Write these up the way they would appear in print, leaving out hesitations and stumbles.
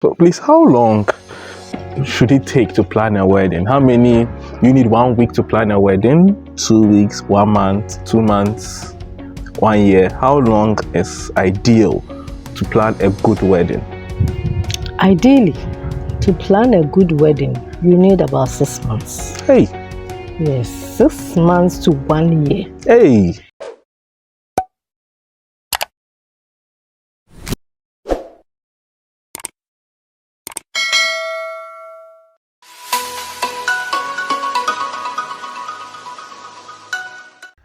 So please, how long should it take to plan a wedding? How many? You need 1 week to plan a wedding, 2 weeks, 1 month, 2 months, 1 year. How long is ideal to plan a good wedding? Ideally, to plan a good wedding, you need about 6 months. Hey. Yes, 6 months to 1 year. Hey.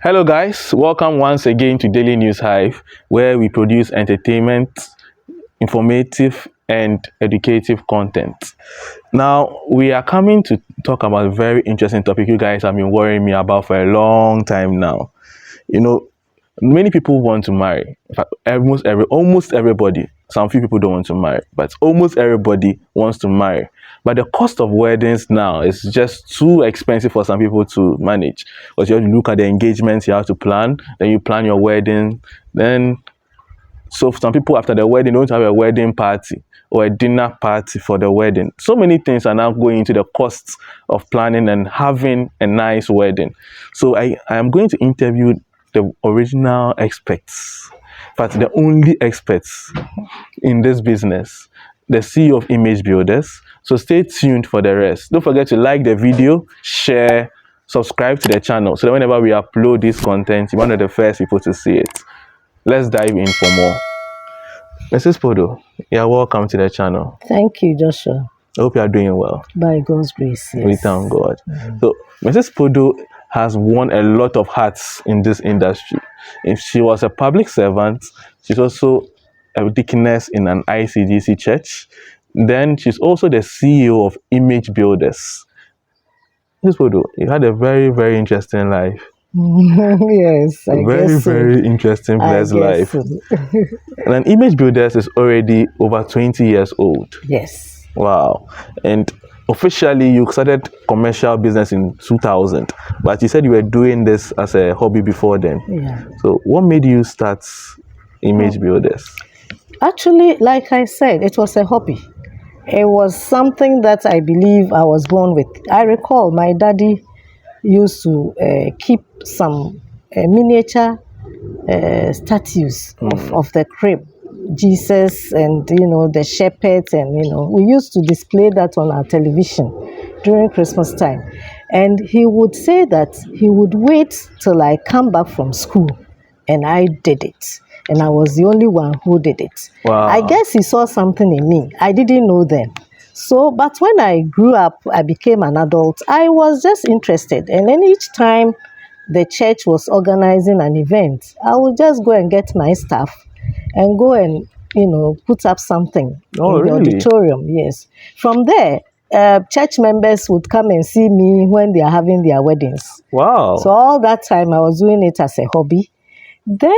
Hello guys, welcome once again to Daily News Hive, where we produce entertainment, informative and educative content. Now, we are coming to talk about a very interesting topic you guys have been worrying me about for a long time now. You know, many people want to marry. In fact, almost everybody. Some few people don't want to marry, but almost everybody wants to marry. But the cost of weddings now is just too expensive for some people to manage. Because you have to look at the engagements you have to plan, then you plan your wedding, so some people after the wedding don't have a wedding party or a dinner party for the wedding. So many things are now going into the costs of planning and having a nice wedding. So I am going to interview the original experts, but the only experts in this business, the CEO of Image Builders. So stay tuned for the rest. Don't forget to like the video, share, subscribe to the channel so that whenever we upload this content, you're one of the first people to see it. Let's dive in for more. Mrs. Podo, you're welcome to the channel. Thank you, Joshua. I hope you are doing well. By God's grace, yes. We thank God. So, Mrs. Podo has worn a lot of hats in this industry. If she was a public servant, she's also a deaconess in an ICGC church. Then she's also the CEO of Image Builders. Mrs. Podo, you had a very, very interesting life. Yes, I very, guess so. very interesting, blessed life. So. And an Image Builders is already over 20 years old. Yes. Wow. And officially, you started commercial business in 2000, but you said you were doing this as a hobby before then. Yeah. So what made you start Image Builders? Actually, like I said, it was a hobby. It was something that I believe I was born with. I recall my daddy used to keep some miniature statues of the crib, Jesus and, the shepherds, and, we used to display that on our television during Christmas time. And he would say that he would wait till I come back from school, and I did it. And I was the only one who did it. Wow. I guess he saw something in me. I didn't know then. So, but when I grew up, I became an adult, I was just interested. And then each time the church was organizing an event, I would just go and get my stuff and go and, put up something in the auditorium. Yes. From there, church members would come and see me when they are having their weddings. Wow. So all that time I was doing it as a hobby. Then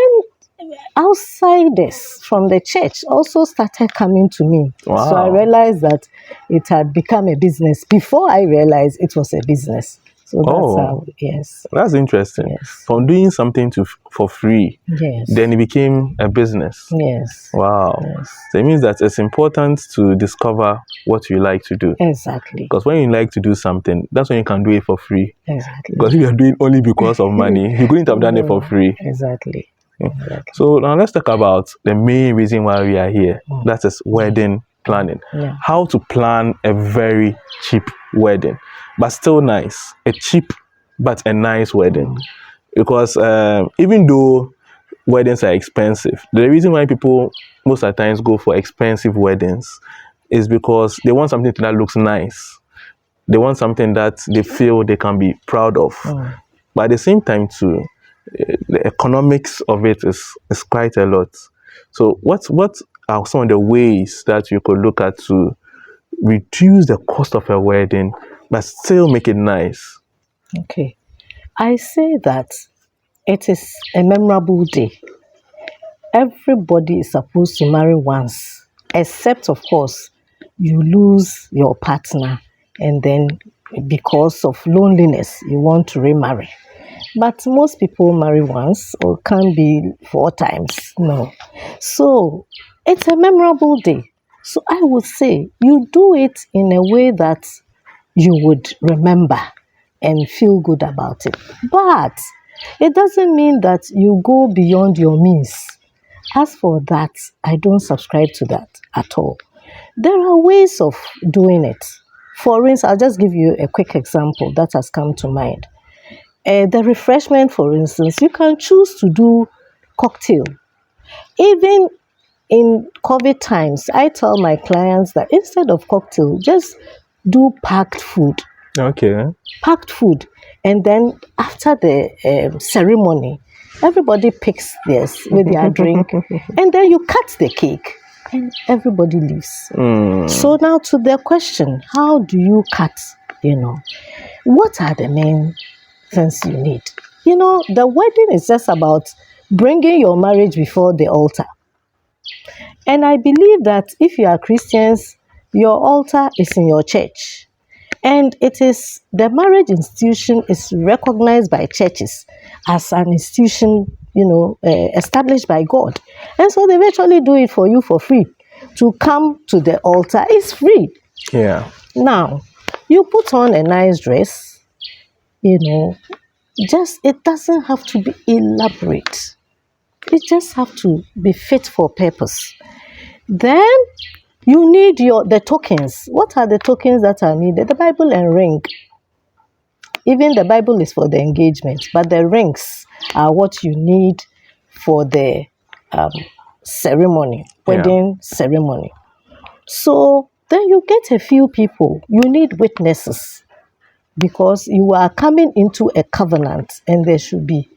outsiders from the church also started coming to me. Wow. So I realized that it had become a business before I realized it was a business. So that's how, yes. That's interesting. Yes. From doing something for free, yes, then it became a business. Yes. Wow. Yes. So it means that it's important to discover what you like to do. Exactly. Because when you like to do something, that's when you can do it for free. Exactly. Because if you're doing only because of money, you couldn't have done it for free. Exactly. Exactly. So now let's talk about the main reason why we are here. That is wedding planning. Yeah. How to plan a very cheap wedding, but still nice. A cheap but a nice wedding. Because even though weddings are expensive, the reason why people most of the times go for expensive weddings is because they want something that looks nice. They want something that they feel they can be proud of. But at the same time too, the economics of it is quite a lot. So what are some of the ways that you could look at to reduce the cost of a wedding but still make it nice? Okay. I say that it is a memorable day. Everybody is supposed to marry once, except of course you lose your partner and then because of loneliness you want to remarry. But most people marry once or can be 4 times. No. So it's a memorable day. So I would say you do it in a way that you would remember and feel good about it. But it doesn't mean that you go beyond your means. As for that, I don't subscribe to that at all. There are ways of doing it. For instance, I'll just give you a quick example that has come to mind. The refreshment, for instance, you can choose to do cocktail. Even in COVID times, I tell my clients that instead of cocktail, just do packed food. Okay. Packed food. And then after the ceremony, everybody picks theirs with their drink. And then you cut the cake and everybody leaves. So now to the question, how do you cut, what are the main things you need? The wedding is just about bringing your marriage before the altar. And I believe that if you are Christians, your altar is in your church. And the marriage institution is recognized by churches as an institution, established by God. And so they virtually do it for you for free. To come to the altar is free. Yeah. Now, you put on a nice dress, it doesn't have to be elaborate. It just have to be fit for purpose. Then you need the tokens. What are the tokens that are needed? The Bible and ring. Even the Bible is for the engagement, but the rings are what you need for the ceremony, wedding ceremony. So then you get a few people. You need witnesses because you are coming into a covenant and there should be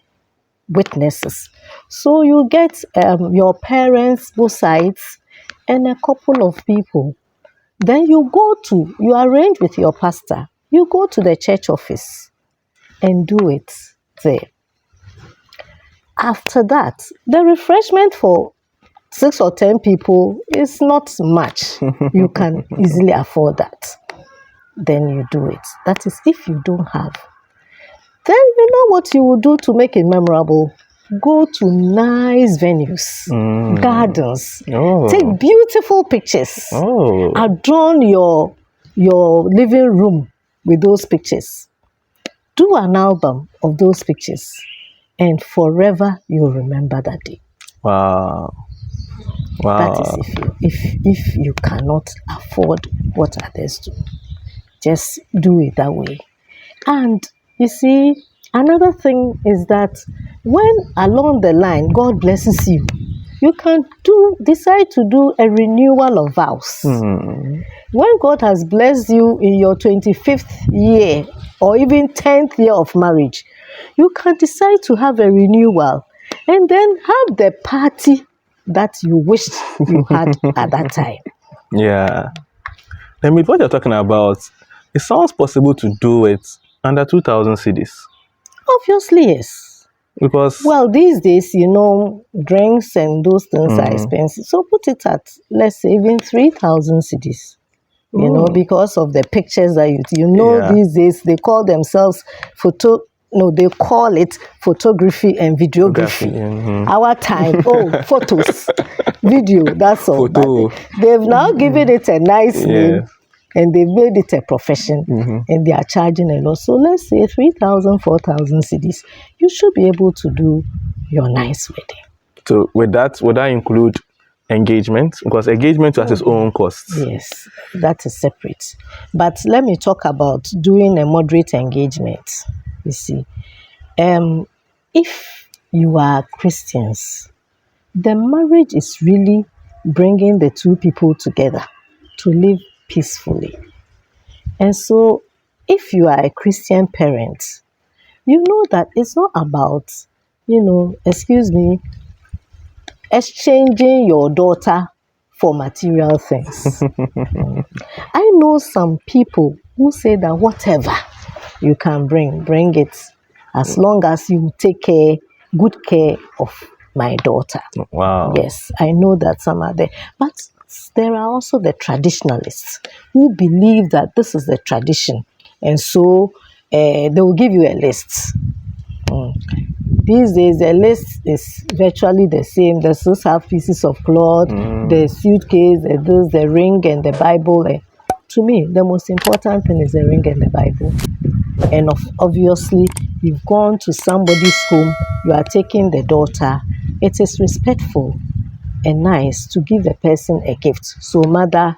witnesses. So you get your parents, both sides, and a couple of people. Then you arrange with your pastor. You go to the church office and do it there. After that, the refreshment for 6 or 10 people is not much. You can easily afford that. Then you do it. That is if you don't have. Then you know what you will do to make it memorable. Go to nice venues, gardens, take beautiful pictures, adorn your living room with those pictures. Do an album of those pictures, and forever you'll remember that day. Wow. That is if you cannot afford what others do. Just do it that way. And you see, another thing is that when along the line God blesses you, you can decide to do a renewal of vows. When God has blessed you in your 25th year or even 10th year of marriage, you can decide to have a renewal and then have the party that you wished you had at that time. Yeah. And with what you're talking about, it sounds possible to do it under 2,000 cedis. Obviously, yes. Because these days, drinks and those things are expensive. So put it at, let's say, even 3,000 cedis. Because of the pictures that these days they call themselves they call it photography and videography. Our time, photos, video, that's all. But they've now given it a nice name. And they've made it a profession, and they are charging a lot. So let's say 3,000, 4,000 cedis. You should be able to do your nice wedding. So would that include engagement? Because engagement has its own costs. Yes, that is separate. But let me talk about doing a moderate engagement. You see, if you are Christians, the marriage is really bringing the two people together to live peacefully. And so if you are a Christian parent, you know that it's not about, exchanging your daughter for material things. I know some people who say that whatever you can bring it, as long as you take good care of my daughter. Wow. Yes, I know that some are there. But there are also the traditionalists who believe that this is the tradition. And so they will give you a list. These days, the list is virtually the same. The suits have pieces of cloth, the suitcase, the ring, and the Bible. To me, the most important thing is the ring and the Bible. And obviously, you've gone to somebody's home, you are taking the daughter. It is respectful and nice to give the person a gift. So, mother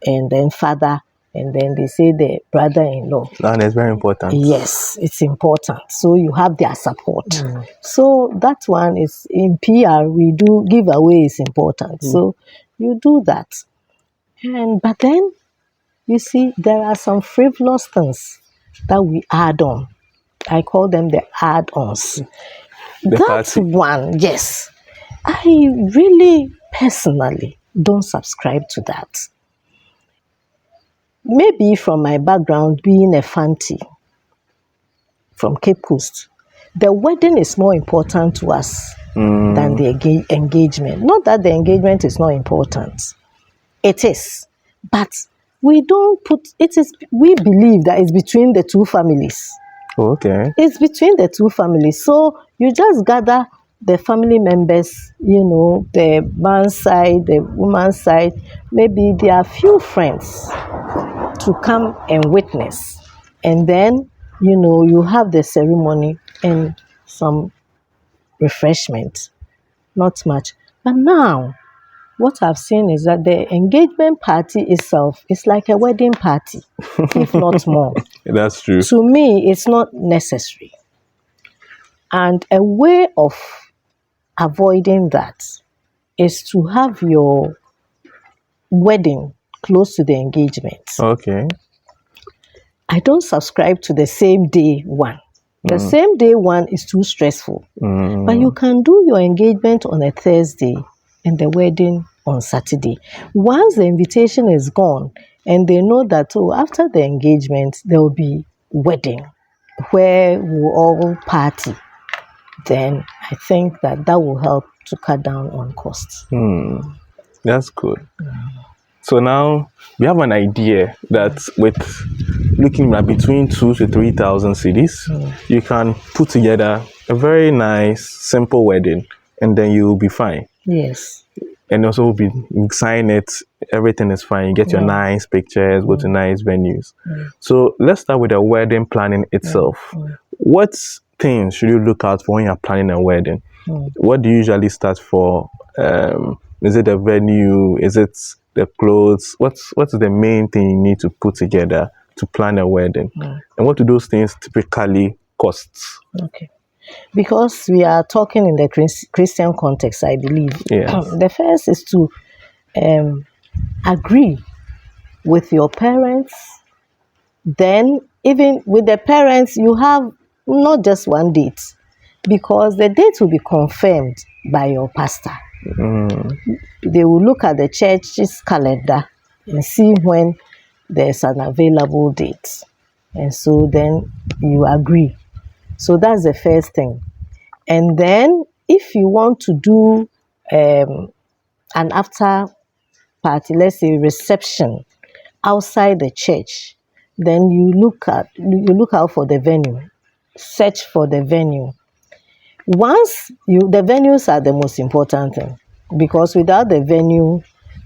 and then father, and then they say the brother-in-law. And it's very important. Yes, it's important. So you have their support. So that one is in PR, we do giveaway is important. So you do that. But then you see there are some frivolous things that we add on. I call them the add-ons. That one, yes. I really personally don't subscribe to that. Maybe from my background being a Fanti from Cape Coast, the wedding is more important to us than the engagement. Not that the engagement is not important. It is. But we don't put, we believe that it's between the two families. Okay. It's between the two families. So you just gather the family members, the man's side, the woman's side, maybe there are few friends to come and witness. And then, you have the ceremony and some refreshment. Not much. But now, what I've seen is that the engagement party itself is like a wedding party, if not more. That's true. To me, it's not necessary. And a way of avoiding that is to have your wedding close to the engagement. Okay. I don't subscribe to the same day one. The same day one is too stressful. But you can do your engagement on a Thursday and the wedding on Saturday. Once the invitation is gone and they know that, after the engagement, there will be wedding where we'll all party, then I think that will help to cut down on costs. That's good. So now we have an idea that with looking at between 2,000 to 3,000 cities, you can put together a very nice, simple wedding, and then you'll be fine. Yes. And also you sign it, everything is fine. You get your nice pictures, go to nice venues. So let's start with the wedding planning itself. What things should you look out for when you're planning a wedding? What do you usually start for? Is it the venue? Is it the clothes? What's the main thing you need to put together to plan a wedding? And what do those things typically cost? Okay. Because we are talking in the Christian context, I believe. Yes. The first is to agree with your parents. Then, even with the parents, you have not just one date, because the date will be confirmed by your pastor. They will look at the church's calendar and see when there's an available date. And so then you agree. So that's the first thing. And then if you want to do an after party, let's say reception outside the church, then you look out for the venue, search for the venue. Once the venues are the most important thing, because without the venue,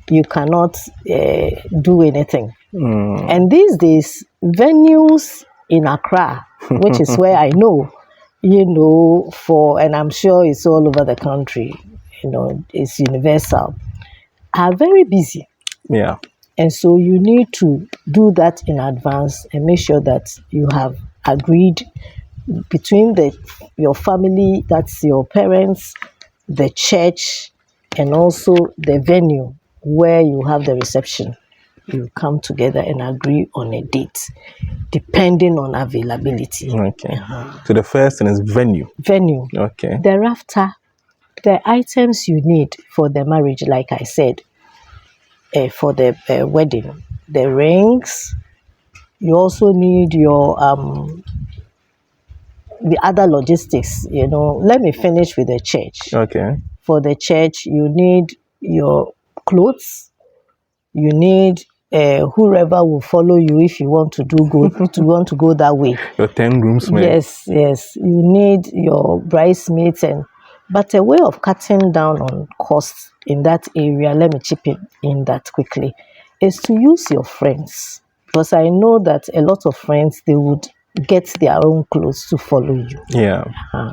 you cannot do anything. And these days, venues in Accra, which is where I know, and I'm sure it's all over the country, it's universal, are very busy. Yeah. And so you need to do that in advance and make sure that you have agreed between your family, that's your parents, the church, and also the venue where you have the reception. You come together and agree on a date, depending on availability. Okay. So the first thing is venue. Venue. Okay. Thereafter, the items you need for the marriage, like I said, for the wedding, the rings. You also need your the other logistics. Let me finish with the church. Okay. For the church, you need your clothes. You need whoever will follow you if you want to want to go that way. Your 10 groomsmen. Yes, yes. You need your bridesmaids but a way of cutting down on costs in that area, let me chip in that quickly, is to use your friends. Because I know that a lot of friends, they would get their own clothes to follow you. Yeah.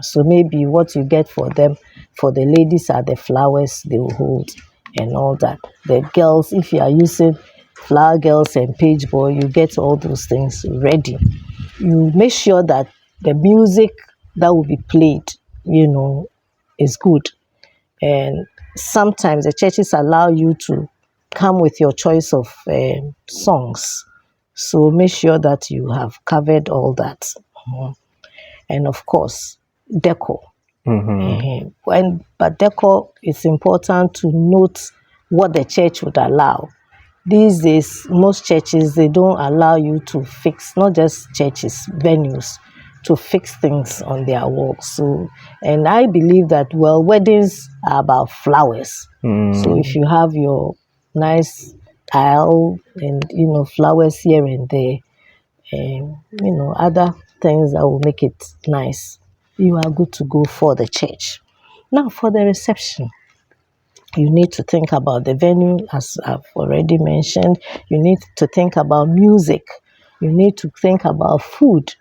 So maybe what you get for them, for the ladies, are the flowers they will hold and all that. The girls, if you are using flower girls and page boy, you get all those things ready. You make sure that the music that will be played, is good. And sometimes the churches allow you to come with your choice of songs. So make sure that you have covered all that. And of course, decor. But decor, it's important to note what the church would allow. These days, most churches, they don't allow you to fix, not just churches, venues, to fix things on their walls. So, and I believe that, weddings are about flowers. So if you have your nice aisle and, flowers here and there, and, other things that will make it nice, you are good to go for the church. Now, for the reception, you need to think about the venue, as I've already mentioned. You need to think about music. You need to think about food.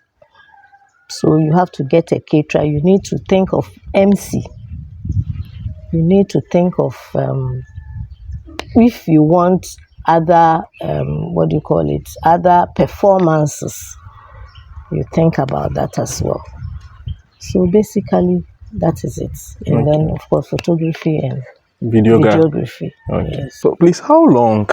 So you have to get a caterer. You need to think of MC. You need to think of if you want other, other performances. You think about that as well. So basically, that is it. And then, of course, photography and videography. Okay. Yes. So please, how long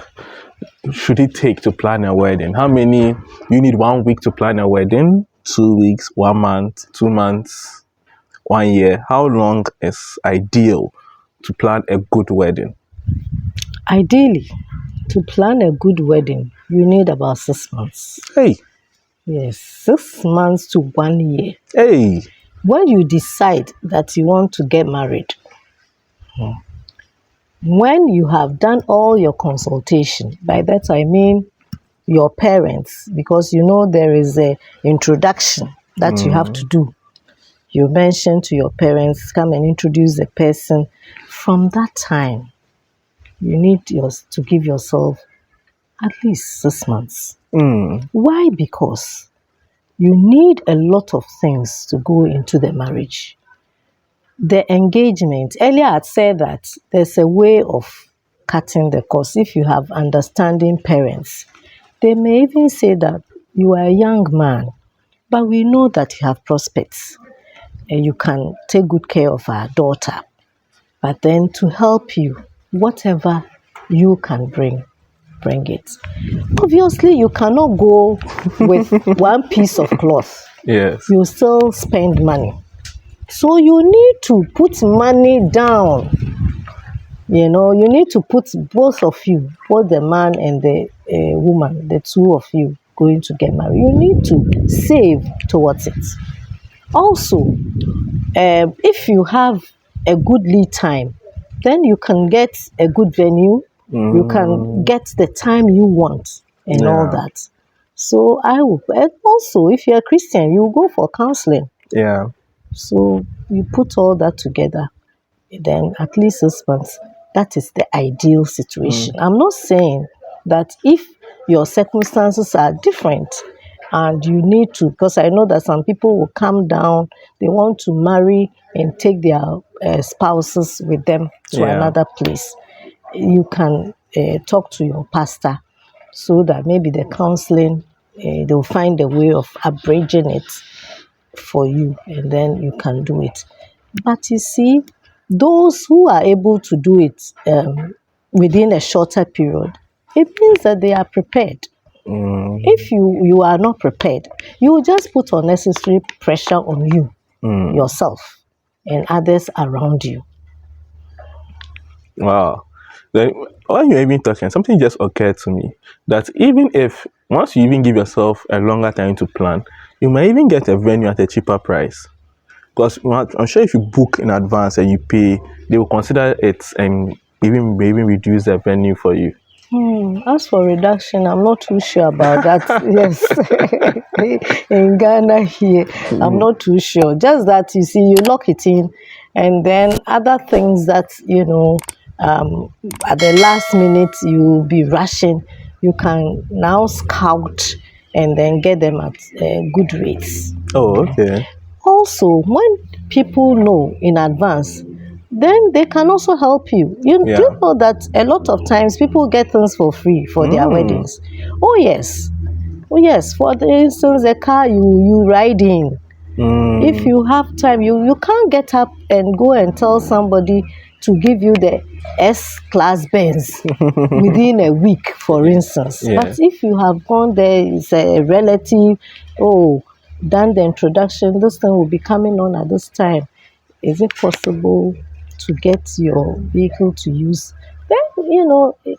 should it take to plan a wedding? How many? You need 1 week to plan a wedding, 2 weeks, 1 month, 2 months, 1 year. How long is ideal to plan a good wedding? Ideally, to plan a good wedding, you need about 6 months. Hey. Yes, 6 months to 1 year. Hey. When you decide that you want to get married, when you have done all your consultation, by that I mean your parents, because there is a introduction that you have to do. You mention to your parents, come and introduce the person. From that time, you need to give yourself at least 6 months. Why? Because you need a lot of things to go into the marriage. The engagement, earlier I said that there's a way of cutting the cost. If you have understanding parents, they may even say that you are a young man, but we know that you have prospects and you can take good care of our daughter. But then to help you, whatever you can bring it. Obviously, you cannot go with one piece of cloth. Yes. You still spend money. So you need to put money down. You need to put both of you, both the man and the woman, the two of you going to get married. You need to save towards it. Also, if you have a good lead time, then you can get a good venue. You can get the time you want and all that. So and also, if you're a Christian, you go for counseling. Yeah. So you put all that together, then at least 6 months. That is the ideal situation. I'm not saying that if your circumstances are different and you need to, because I know that some people will come down, they want to marry and take their spouses with them to another place. You can talk to your pastor so that maybe the counseling, they'll find a way of abridging it for you, and then you can do it. But you see, those who are able to do it within a shorter period, it means that they are prepared. If you are not prepared, you will just put unnecessary pressure on you, yourself, and others around you. Wow. Then while you're even talking, something just occurred to me that even if once you even give yourself a longer time to plan, you might even get a venue at a cheaper price. Because I'm sure if you book in advance and you pay, they will consider it and even maybe reduce the venue for you. As for reduction, I'm not too sure about that. Yes, in Ghana here, I'm not too sure. Just that you see, you lock it in, and then other things that at the last minute you'll be rushing, you can now scout and then get them at good rates. Oh, okay. Also, when people know in advance, then they can also help you. Do you know that a lot of times people get things for free for their weddings? Oh yes. Oh yes. For the instance, a car you ride in. If you have time, you can't get up and go and tell somebody to give you the S-class Benz within a week, for instance. Yeah. But if you have gone there, it's a relative, done the introduction, this thing will be coming on at this time. Is it possible to get your vehicle to use? Then,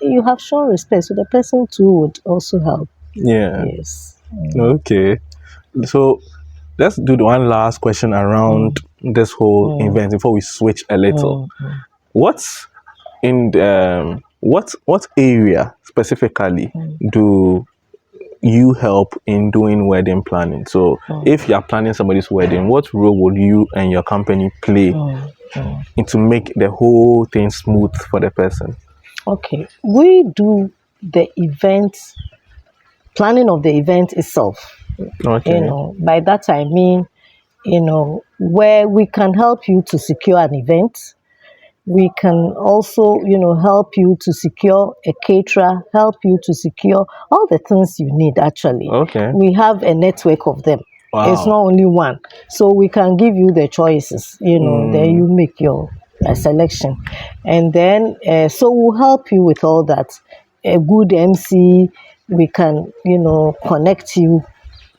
you have shown respect, so the person too would also help. Yeah. Yes. Okay. So let's do the one last question around this whole event before we switch a little. What's in the, what area specifically do you help in doing wedding planning? So if you're planning somebody's wedding, what role would you and your company play to make the whole thing smooth for the person? Okay, we do the event planning of the event itself. Okay. By that I mean, where we can help you to secure an event. We can also, help you to secure a caterer, help you to secure all the things you need actually. Okay. We have a network of them. Wow. It's not only one. So we can give you the choices, then you make your selection. And then, so we'll help you with all that. A good MC, we can, connect you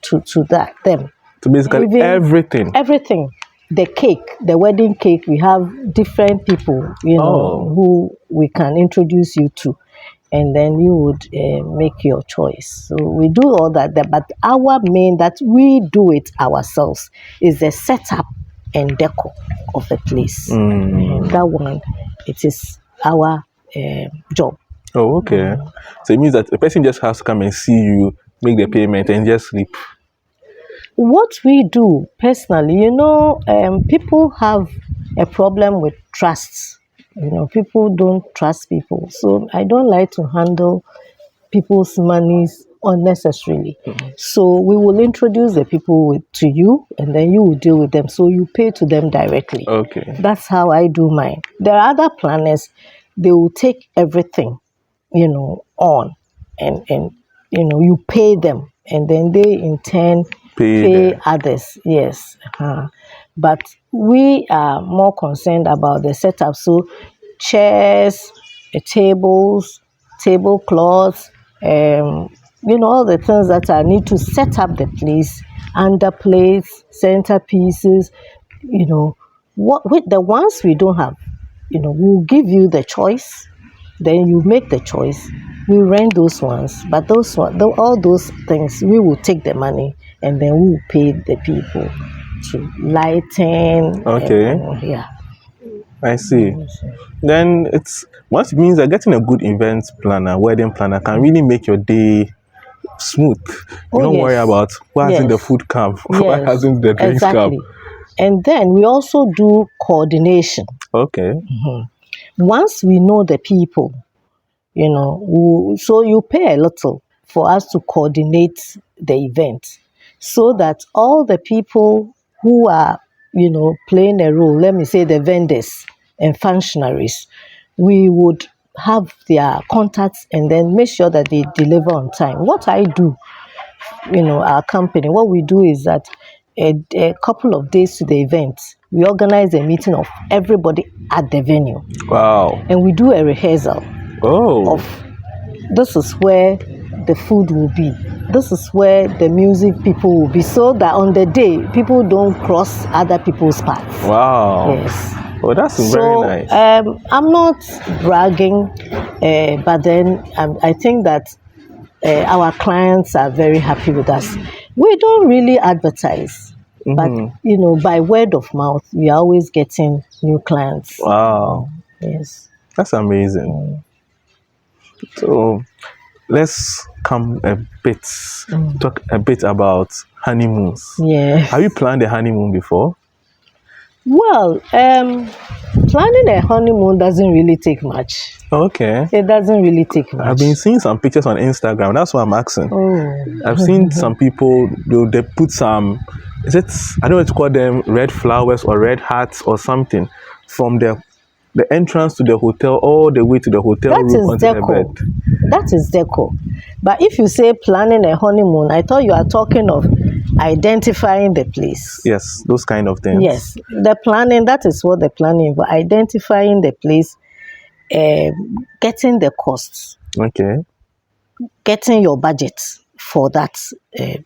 to them. So basically Even everything. Everything. The cake, the wedding cake, we have different people, who we can introduce you to. And then you would make your choice. So we do all that. But our main, that we do it ourselves, is the setup and decor of the place. And that one, it is our job. Oh, okay. So it means that the person just has to come and see you, make the payment, and just sleep. What we do personally, people have a problem with trust. People don't trust people. So I don't like to handle people's monies unnecessarily. So we will introduce the people to you, and then you will deal with them. So you pay to them directly. Okay. That's how I do mine. There are other planners, they will take everything, on, and you pay them, and then they in turn pay others. Yes. But we are more concerned about the setup. So chairs, tables, tablecloths, all the things that I need to set up the place, underplates, centerpieces, with the ones we don't have, we'll give you the choice. Then you make the choice. We rent those ones, but all those things, we will take the money, and then we will pay the people to lighten. Okay. Yeah. I see. Then what it means that getting a good event planner, wedding planner, can really make your day smooth. You don't worry about why hasn't the food come, why hasn't the drinks come. And then we also do coordination. Okay. Once we know the people, so you pay a little for us to coordinate the event, so that all the people who are, playing a role, let me say the vendors and functionaries, we would have their contacts and then make sure that they deliver on time. What I do, our company, what we do is that a couple of days to the event, we organize a meeting of everybody at the venue. Wow. And we do a rehearsal of this is where the food will be. This is where the music people will be, so that on the day, people don't cross other people's paths. Wow. Yes. Oh, that's very nice. I'm not bragging, but then I think that our clients are very happy with us. We don't really advertise, but by word of mouth, we are always getting new clients. Wow. Yes. That's amazing. So let's come a bit, talk a bit about honeymoons. Yeah. Have you planned a honeymoon before? Well, planning a honeymoon doesn't really take much. Okay. It doesn't really take much. I've been seeing some pictures on Instagram. That's why I'm asking. Oh. I've seen some people, they put some, I don't know what to call them, red flowers or red hearts or something from the entrance to the hotel all the way to the hotel That room is onto the deco. bed. That is deco. But if you say planning a honeymoon, I thought you are talking of identifying the place. Yes, those kind of things. Yes, the planning, that is what the planning, but identifying the place, getting the costs, Okay. getting your budget for that, 2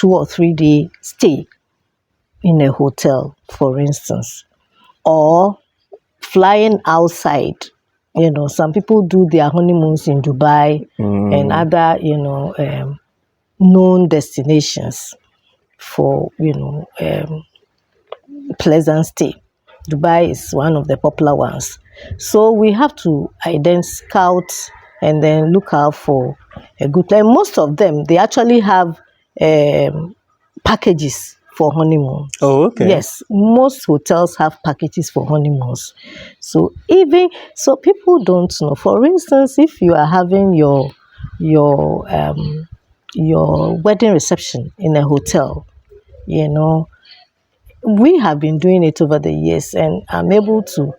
or 3 day stay in a hotel, for instance, or flying outside. Some people do their honeymoons in Dubai and other, known destinations for, pleasant stay. Dubai is one of the popular ones. So we have to scout and then look out for a good time. Most of them, they actually have packages for honeymoon. Oh, okay. Yes, most hotels have packages for honeymoons. So people don't know. For instance, if you are having your wedding reception in a hotel, we have been doing it over the years, and I'm able to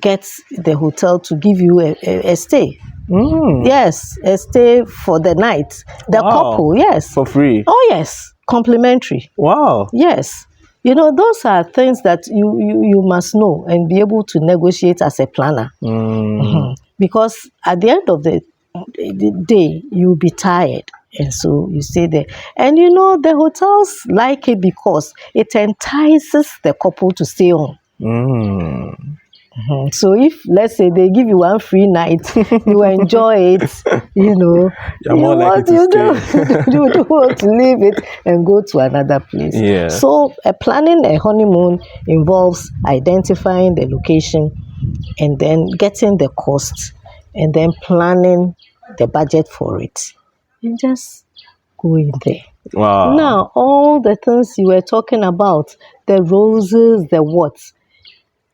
get the hotel to give you a stay. Yes, a stay for the night. The Wow. couple, yes. For free. Oh, yes, complimentary. Wow. Yes. Those are things that you must know and be able to negotiate as a planner. Because at the end of the day, you'll be tired. And so you stay there. And the hotels like it because it entices the couple to stay on. So if, let's say, they give you one free night, you enjoy it, You're more likely to stay. you don't want to leave it and go to another place. Yeah. So planning a honeymoon involves identifying the location and then getting the cost and then planning the budget for it and just going there. Wow. Now, all the things you were talking about, the roses, the what,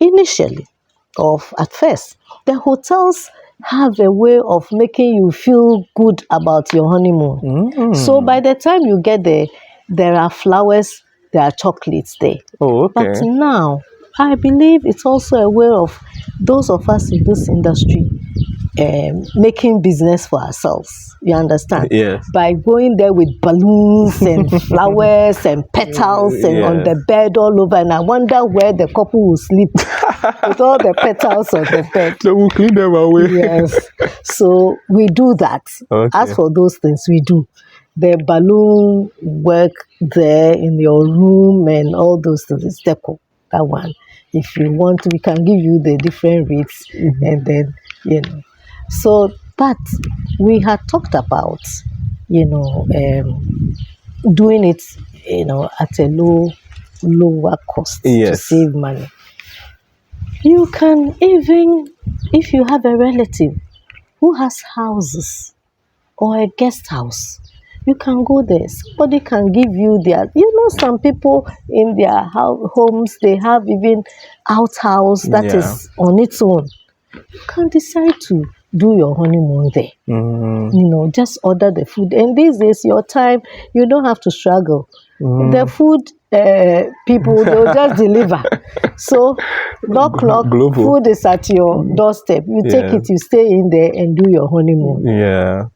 initially, at first, the hotels have a way of making you feel good about your honeymoon. So by the time you get there are flowers, there are chocolates there. Oh, okay. But now, I believe it's also a way of those of us in this industry making business for ourselves. You understand? Yes. By going there with balloons and flowers and petals and on the bed all over. And I wonder where the couple will sleep with all the petals on the bed. They will clean them away. Yes. So we do that. Okay. As for those things, we do. The balloon work there in your room and all those things. It's deco, that one. If you want to, we can give you the different rates and then, So, but we had talked about, doing it, at a lower cost to save money. You can even, if you have a relative who has houses or a guest house, you can go there. Somebody can give you their, some people in their homes, they have even outhouse that is on its own. You can decide to do your honeymoon there. Just order the food. And these days, your time, you don't have to struggle. The food people, they'll just deliver. So, global food is at your doorstep. You take it, you stay in there and do your honeymoon. Yeah.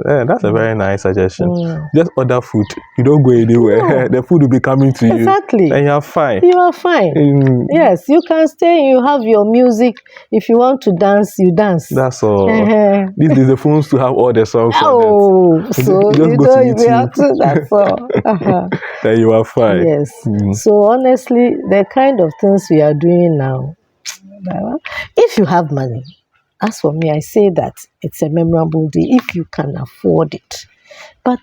Yeah, that's a very nice suggestion. Just order food. You don't go anywhere. The food will be coming to you. Exactly. And you're fine. You are fine. Yes, you can stay. You have your music. If you want to dance, you dance. That's all. These days, the phones to have all the songs. So you don't even have to. That's all. Then you are fine. Yes. So honestly, the kind of things we are doing now, if you have money, as for me, I say that it's a memorable day if you can afford it. But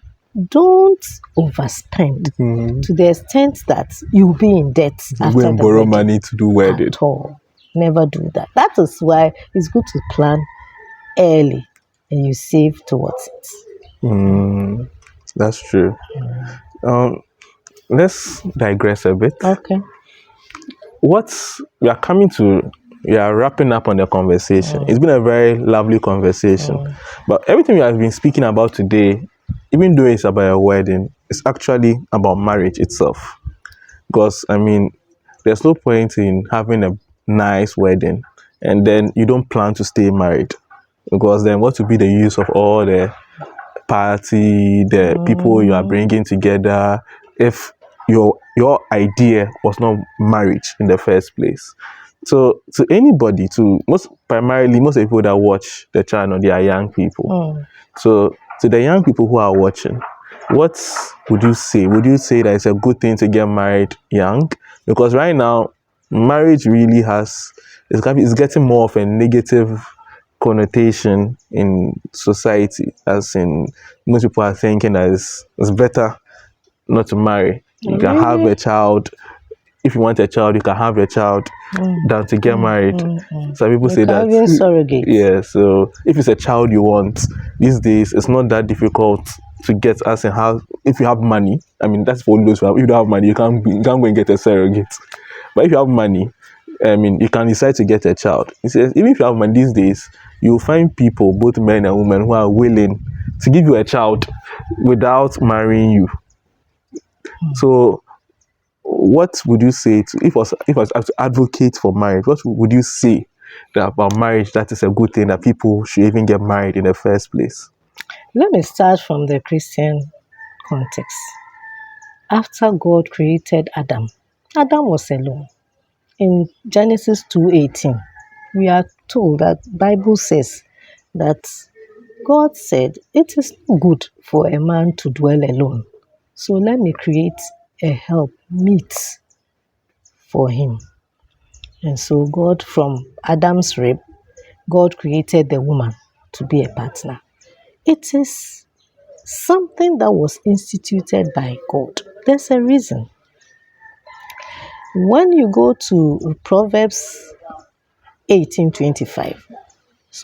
don't overspend to the extent that you'll be in debt after the borrow wedding. Money to do wedding. At all. Never do that. That is why it's good to plan early. and you save towards it. That's true. Let's digress a bit. Okay. We are coming to, we are wrapping up on the conversation. It's been a very lovely conversation, but everything we have been speaking about today, even though it's about a wedding, it's actually about marriage itself. Because I mean, there's no point in having a nice wedding and then you don't plan to stay married, because then what would be the use of all the party, the people you are bringing together, if your idea was not marriage in the first place? So to anybody, to most primarily most people that watch the channel, they are young people. So to the young people who are watching, what would you say? Would you say that it's a good thing to get married young? Because right now, marriage really it's getting more of a negative connotation in society, as in most people are thinking that it's better not to marry. You can have a child. If you want a child, you can have a child than to get married. Some people say that. Even surrogates. Yeah, so if it's a child you want, these days it's not that difficult to get, as in how, if you have money. I mean, that's for those who have, if you don't have money, you can't go and get a surrogate. But if you have money, I mean, you can decide to get a child. He says, even if you have money these days, you'll find people, both men and women, who are willing to give you a child without marrying you. So what would you say to, if I was to advocate for marriage, what would you say that about marriage that is a good thing, that people should even get married in the first place? Let me start from the Christian context. After God created Adam, Adam was alone. In Genesis 2:18, we are told that Bible says that God said, it is not good for a man to dwell alone. So let me create a help meet for him. And so God, from Adam's rib, God created the woman to be a partner. It is something that was instituted by God. There's a reason. When you go to Proverbs 18:25,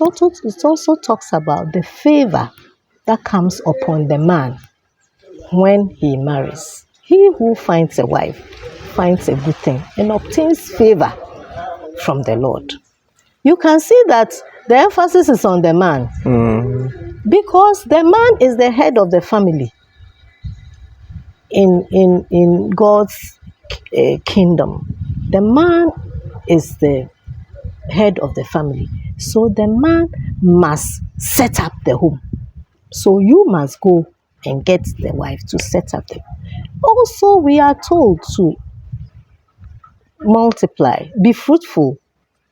it also talks about the favor that comes upon the man when he marries. He who finds a wife finds a good thing and obtains favor from the Lord. You can see that the emphasis is on the man, because the man is the head of the family in God's kingdom. The man is the head of the family, so the man must set up the home. So you must go and get the wife to set up the home. Also, we are told to multiply, be fruitful,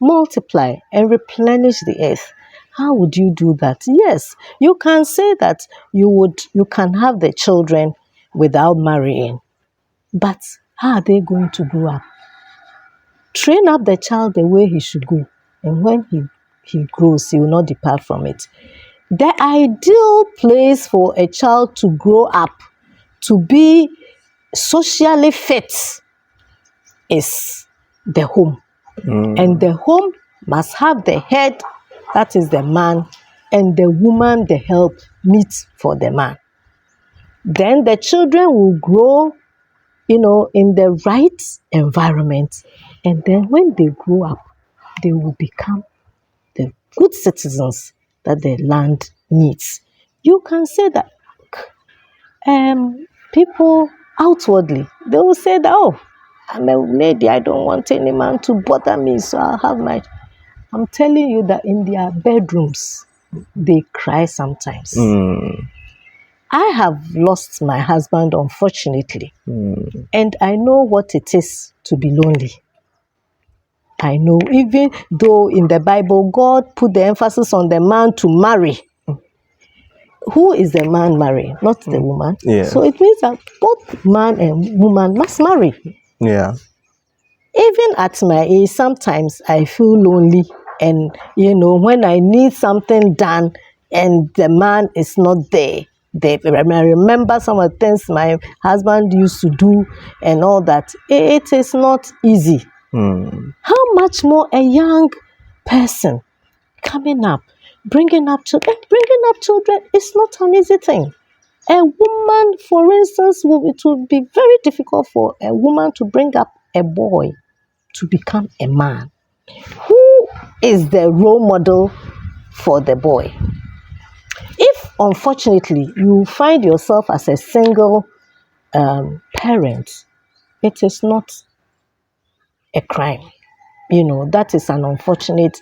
multiply, and replenish the earth. How would you do that? Yes, you can say that you can have the children without marrying, but how are they going to grow up? Train up the child the way he should go, and when he grows, he will not depart from it. The ideal place for a child to grow up, to be socially fit, is the home. And the home must have the head, that is the man, and the woman, the help meet for the man. Then the children will grow, in the right environment. And then when they grow up, they will become the good citizens that the land needs. You can say that people outwardly, they will say that, oh, I'm a lady, I don't want any man to bother me, so I'll have my... I'm telling you that in their bedrooms, they cry sometimes. I have lost my husband, unfortunately, and I know what it is to be lonely. I know, even though in the Bible, God put the emphasis on the man to marry. Who is the man marrying? Not the woman. Yeah. So it means that both man and woman must marry. Yeah. Even at my age, sometimes I feel lonely. And, when I need something done and the man is not there, I remember some of the things my husband used to do and all that. It is not easy. How much more a young person coming up? Bringing up children is not an easy thing. A woman, for instance, it would be very difficult for a woman to bring up a boy to become a man. Who is the role model for the boy? If, unfortunately, you find yourself as a single parent, it is not a crime. That is an unfortunate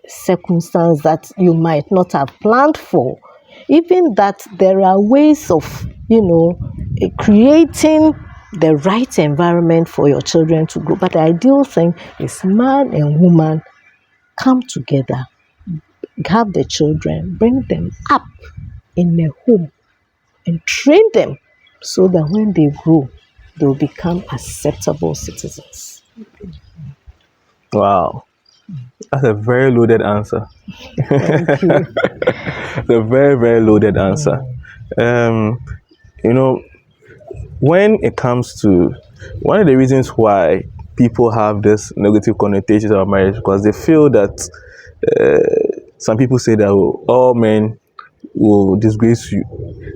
circumstance that you might not have planned for. Even that there are ways of, creating the right environment for your children to grow. But the ideal thing is man and woman come together, have the children, bring them up in a home and train them so that when they grow, they'll become acceptable citizens. Wow. That's a very loaded answer. Thank you. It's a very, very loaded answer. You know, when it comes to one of the reasons why people have this negative connotations about marriage, because they feel that some people say that all men will disgrace you.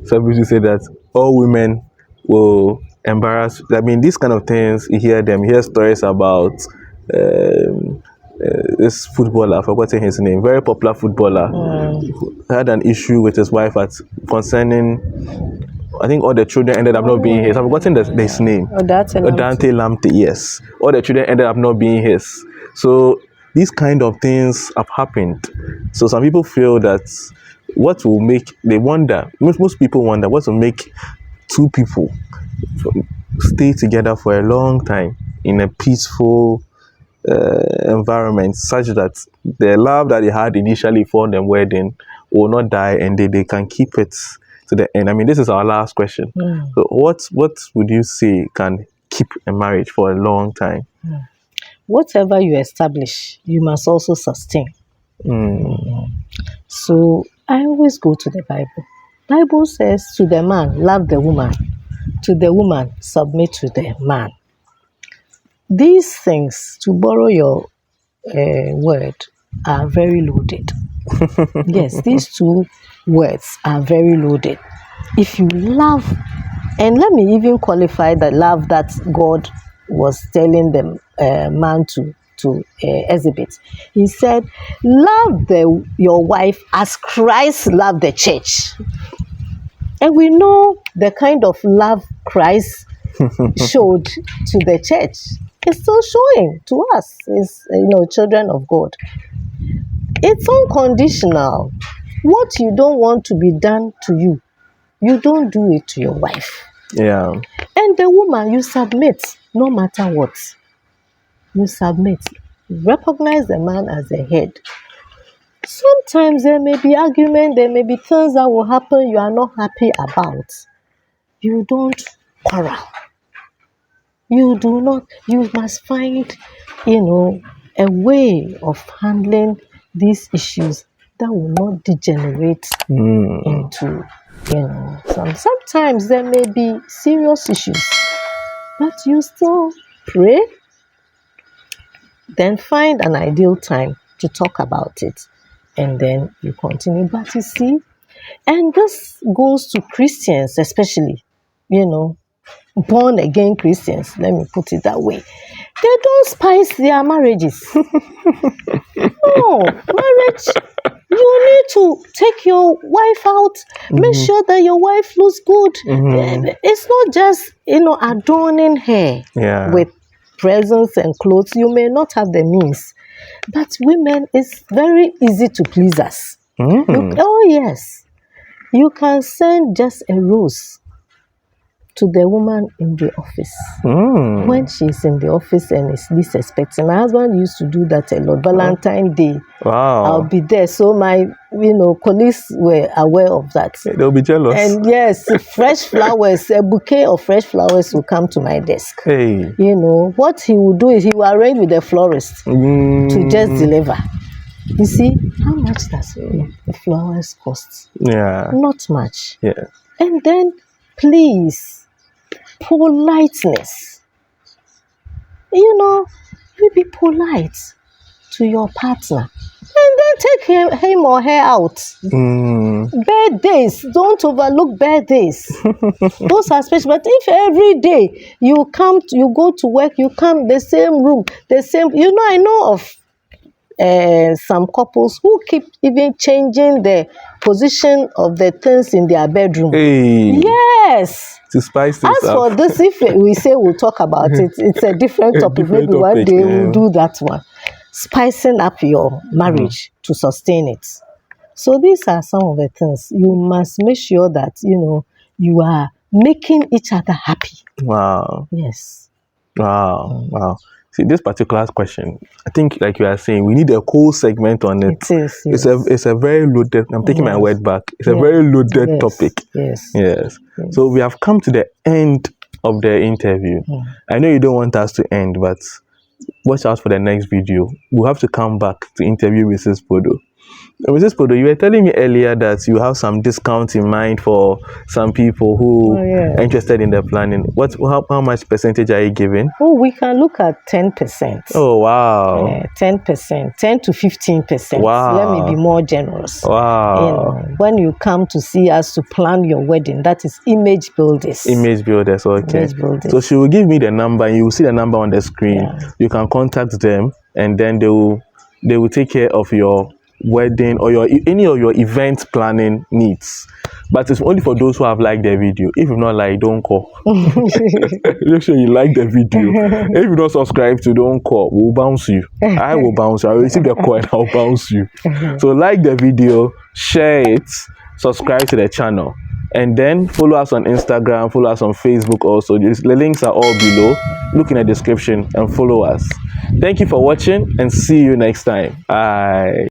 Some people say that all women will embarrass. I mean, these kind of things, you hear stories about this footballer, I've forgotten his name, very popular footballer, who had an issue with his wife concerning, I think all the children ended up not being his. I've forgotten his name. Dante Lamte, yes. All the children ended up not being his. So these kind of things have happened. So some people feel that most people wonder what will make two people stay together for a long time in a peaceful environment, such that the love that they had initially for the wedding will not die and they can keep it to the end. I mean, this is our last question. So what would you say can keep a marriage for a long time? Whatever you establish, you must also sustain. So I always go to the Bible. Bible says, to the man, love the woman. To the woman, submit to the man. These things, to borrow your word, are very loaded. Yes, these two words are very loaded. If you love, and let me even qualify the love that God was telling the man to exhibit. He said, love your wife as Christ loved the church. And we know the kind of love Christ showed to the church. It's still showing to us, as children of God. It's unconditional. What you don't want to be done to you, you don't do it to your wife. Yeah. And the woman, you submit, no matter what. You submit. Recognize the man as the head. Sometimes there may be argument, there may be things that will happen you are not happy about. You don't quarrel. You must find, a way of handling these issues that will not degenerate into, sometimes there may be serious issues, but you still pray, then find an ideal time to talk about it, and then you continue. But you see, and this goes to Christians especially, born again Christians, let me put it that way. They don't spice their marriages. No, marriage, you need to take your wife out, make sure that your wife looks good. It's not just, adorning her with presents and clothes. You may not have the means, but women, it's very easy to please us. Oh yes, you can send just a rose to the woman in the office. When she's in the office and is least expecting. My husband used to do that a lot. Valentine's Day. Wow. I'll be there. So my colleagues were aware of that. They'll be jealous. And yes, fresh flowers, a bouquet of fresh flowers will come to my desk. Hey. What he will do is he will arrange with the florist to just deliver. You see, how much does the flowers cost? Yeah. Not much. Yeah. And then, please, politeness. You be polite to your partner. And then take him or her out. Birthdays, don't overlook birthdays. Those are special. But if every day you go to work, you come the same room, the same. I know of some couples who keep even changing the position of the things in their bedroom. Hey. Yes. To spice this As up. for this, if we say we'll talk about it, it's a different topic. Maybe one day we'll do that one. Spicing up your marriage to sustain it. So these are some of the things. You must make sure that, you are making each other happy. Wow. Yes. Wow. Wow. See, this particular question, I think, like you are saying, we need a whole segment on it. It is. Yes. It's a very loaded. I'm taking my word back. It's a very loaded topic. Yes. So we have come to the end of the interview. I know you don't want us to end, but watch out for the next video. We'll have to come back to interview Mrs. Podo. Mrs. Podo, you were telling me earlier that you have some discounts in mind for some people who are interested in the planning. How much percentage are you giving? Oh, we can look at 10%. Oh, wow. 10%, 10 to 15%. Wow. Let me be more generous. Wow. When you come to see us to plan your wedding, that is Image Builders. Image Builders, okay. Image Builders. So she will give me the number, and you will see the number on the screen. Yeah. You can contact them, and then they will take care of your wedding or any of your event planning needs. But it's only for those who have liked the video. If you've not liked, don't call. Make sure you like the video. If you don't subscribe to, don't call. We'll bounce you. I will bounce you. I will receive the call and I'll bounce you. So like the video, share it, subscribe to the channel, and then follow us on Instagram, follow us on Facebook also. The links are all below. Look in the description and follow us. Thank you for watching, and see you next time. Bye.